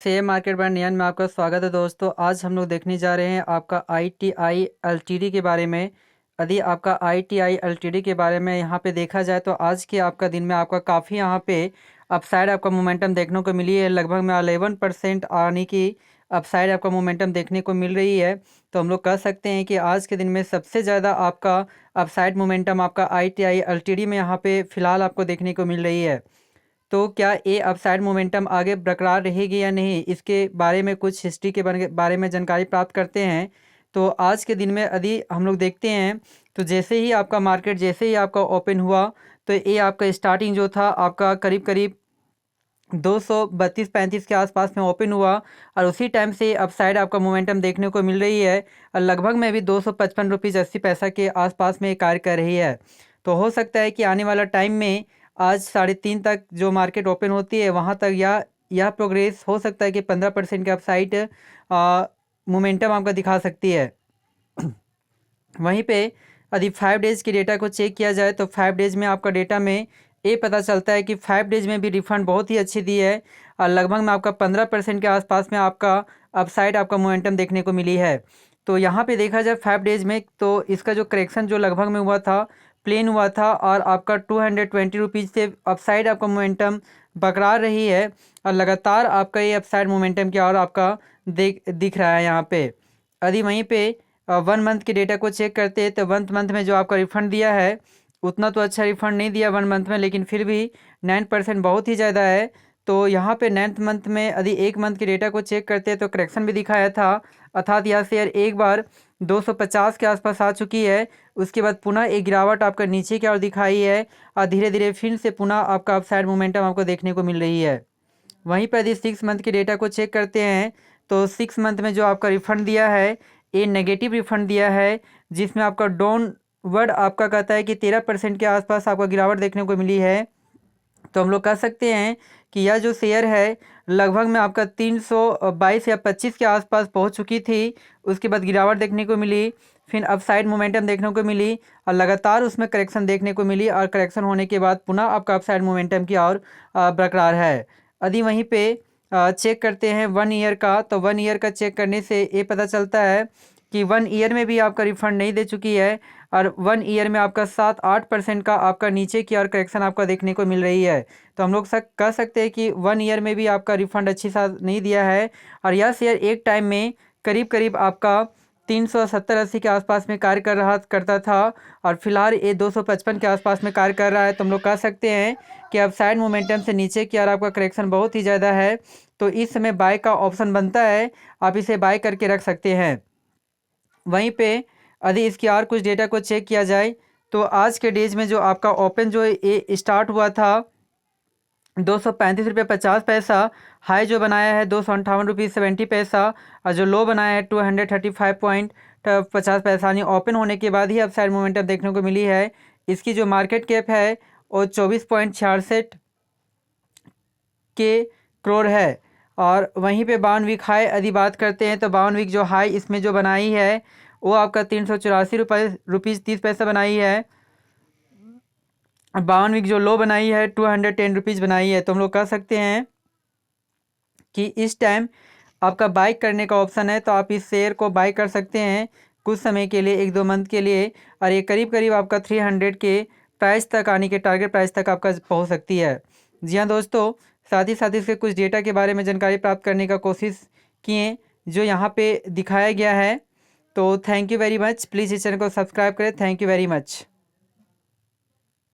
Share market bye नियन में आपका स्वागत है दोस्तों। आज हम लोग देखने जा रहे हैं आपका ITI LTD के बारे में। यदि आपका ITI LTD के बारे में यहाँ पे देखा जाए तो आज के आपका दिन में आपका काफ़ी यहाँ पे अपसाइड आपका मोमेंटम देखने को मिली है। लगभग में 11% आने की अपसाइड आपका मोमेंटम देखने को मिल रही है। तो हम लोग कह सकते हैं कि आज के दिन में सबसे ज़्यादा आपका अपसाइड मोमेंटम आपका ITI LTD में यहाँ पे फ़िलहाल आपको देखने को मिल रही है। तो क्या ये अपसाइड मोमेंटम आगे बरकरार रहेगी या नहीं, इसके बारे में कुछ हिस्ट्री के बारे में जानकारी प्राप्त करते हैं। तो आज के दिन में यदि हम लोग देखते हैं तो जैसे ही आपका मार्केट जैसे ही आपका ओपन हुआ तो ये आपका स्टार्टिंग जो था आपका करीब करीब 232-35 के आसपास में ओपन हुआ और उसी टाइम से अपसाइड आपका मोमेंटम देखने को मिल रही है और लगभग में भी 255 रुपीज़ 80 पैसा के आसपास में कार्य कर रही है। तो हो सकता है कि आने वाला टाइम में आज 3:30 तक जो मार्केट ओपन होती है वहाँ तक यह प्रोग्रेस हो सकता है कि 15% के अपसाइड मोमेंटम आपका दिखा सकती है। वहीं पे यदि 5 डेज़ की डेटा को चेक किया जाए तो 5 डेज़ में आपका डेटा में ये पता चलता है कि 5 डेज़ में भी रिफ़ंड बहुत ही अच्छी दी है और लगभग में आपका 15% के आसपास में आपका अपसाइड आपका मोमेंटम देखने को मिली है। तो यहाँ पे देखा जाए 5 डेज़ में तो इसका जो करेक्शन जो लगभग में हुआ था प्लेन हुआ था और आपका 220 रुपीज़ से अपसाइड आपका मोमेंटम बरकरार रही है और लगातार आपका ये अपसाइड मोमेंटम की और आपका दिख रहा है यहाँ पे। यदि वहीं पे 1 मंथ के डेटा को चेक करते हैं तो 1 मंथ में जो आपका रिफ़ंड दिया है उतना तो अच्छा रिफ़ंड नहीं दिया 1 मंथ में, लेकिन फिर भी 9% बहुत ही ज़्यादा है। तो यहाँ पे 9th मंथ में यदि 1 मंथ के डेटा को चेक करते हैं तो करेक्शन भी दिखाया था, अर्थात यह शेयर एक बार 250 के आसपास आ चुकी है। उसके बाद पुनः एक गिरावट आपका नीचे की ओर दिखाई है और धीरे धीरे फिर से पुनः आपका अपसाइड मोमेंटम आपको देखने को मिल रही है। वहीं पर यदि 6 मंथ के डेटा को चेक करते हैं तो 6 मंथ में जो आपका रिफ़ंड दिया है ये नेगेटिव रिफ़ंड दिया है, जिसमें आपका डाउनवर्ड आपका कहता है कि 13% के आसपास आपका गिरावट देखने को मिली है। तो हम लोग कह सकते हैं कि यह जो शेयर है लगभग में आपका 322 या 25 के आसपास पहुंच चुकी थी। उसके बाद गिरावट देखने को मिली, फिर अपसाइड मोमेंटम देखने को मिली और लगातार उसमें करेक्शन देखने को मिली और करेक्शन होने के बाद पुनः आपका अपसाइड मोमेंटम की और बरकरार है। यदि वहीं पे चेक करते हैं 1 ईयर का, तो 1 ईयर का चेक करने से ये पता चलता है कि 1 ईयर में भी आपका रिफ़ंड नहीं दे चुकी है और 1 ईयर में आपका 7-8% का आपका नीचे की ओर करेक्शन आपका देखने को मिल रही है। तो हम लोग कह सकते हैं कि 1 ईयर में भी आपका रिफ़ंड अच्छी सा नहीं दिया है और यह शेयर एक टाइम में करीब करीब आपका 370-80 के आसपास में कार्य करता था और फिलहाल ये 255 के आसपास में कार्य कर रहा है। तो हम लोग कह सकते हैं कि अपसाइड मोमेंटम से नीचे की ओर आपका करेक्शन बहुत ही ज़्यादा है। तो इस समय बाय का ऑप्शन बनता है, आप इसे बाय करके रख सकते हैं। वहीं पे यदि इसकी और कुछ डेटा को चेक किया जाए तो आज के डेज में जो आपका ओपन जो ये स्टार्ट हुआ था 235 रुपये 50 पैसा, हाई जो बनाया है 258 रुपीज़ 70 पैसा और जो लो बनाया है 235.50 पैसा, यानी ओपन होने के बाद ही अपसाइड मोमेंटम देखने को मिली है। इसकी जो मार्केट कैप है वो 24.66 के करोड़ है। और वहीं पे 52 वीक हाई यदि बात करते हैं तो 52 वीक जो हाई इसमें जो बनाई है वो आपका 384 रुपीज़ 30 पैसा बनाई है। 52 वीक जो लो बनाई है 210 रुपीज़ बनाई है। तो हम लोग कह सकते हैं कि इस टाइम आपका बाई करने का ऑप्शन है, तो आप इस शेयर को बाई कर सकते हैं कुछ समय के लिए, 1-2 मंथ के लिए, और ये करीब करीब आपका 300 के प्राइस तक आने के टारगेट प्राइस तक आपका पहुंच सकती है। जी हाँ दोस्तों, साथ ही इसके कुछ डेटा के बारे में जानकारी प्राप्त करने का कोशिश किए जो यहाँ पे दिखाया गया है। तो thank you very much, please इस चैनल को सब्सक्राइब करें। Thank you very much.